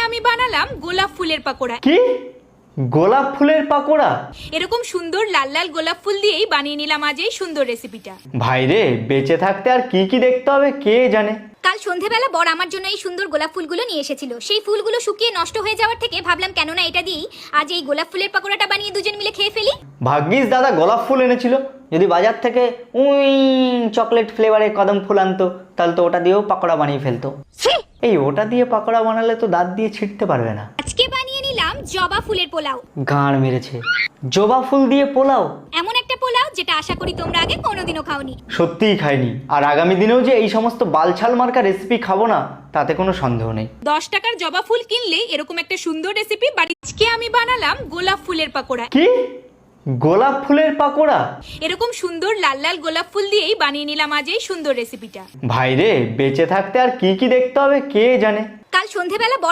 আমি বানালাম গোলাপ ফুলের পাকোড়া। কি গোলাপ ফুলের পাকোড়া? এরকম সুন্দর লাল লাল গোলাপ ফুল দিয়েই বানিয়ে নিলাম আজ এই সুন্দর রেসিপিটা। ভাই রে, বেঁচে থাকতে আর কি কি দেখতে হবে কে জানে। কাল সন্ধেবেলা বর আমার জন্য এই সুন্দর গোলাপ ফুলগুলো নিয়ে এসেছিল। সেই ফুলগুলো শুকিয়ে নষ্ট হয়ে যাওয়ার থেকে ভাবলাম কেননা এটা দিয়েই আজ এই গোলাপ ফুলের পাকোড়াটা বানিয়ে দুজন মিলে খেয়ে ফেলি। ভাগ্যিস দাদা গোলাপ ফুল এনেছিল, যদি বাজার থেকে চকলেট ফ্লেভারের কদম ফুল আনতো তাহলে তো ওটা দিয়েও পাকোড়া বানিয়ে ফেলতো। এই ওটা দিয়ে পাকোড়া বানালে তো দাঁত দিয়ে ছিঁড়তে পারবে না। আজকে বানিয়ে নিলাম জবা ফুলের পোলাও। গাঁড় মেরেছে, জবা ফুল দিয়ে পোলাও? এমন একটা পোলাও যেটা আশা করি তোমরা আগে কোনোদিনও খাওনি। সত্যিই খাইনি, আর আগামী দিনেও যে এই সমস্ত বালছাল মার্কা রেসিপি খাবো না তাতে কোনো সন্দেহ নেই। 10 টাকার জবা ফুল কিনলে এরকম একটা সুন্দর রেসিপি বাড়ি। আজকে আমি বানালাম গোলাপ ফুলের পাকোড়া। কি গোলাপ ফুলের পাকোড়া? এরকম সুন্দর লাল লাল গোলাপ ফুল দিয়েই বানিয়ে নিলাম আজ এই সুন্দর রেসিপিটা। ভাই রে, বেঁচে থাকতে আর কি কি দেখতে হবে কে জানে। কাল সন্ধেবেলা বর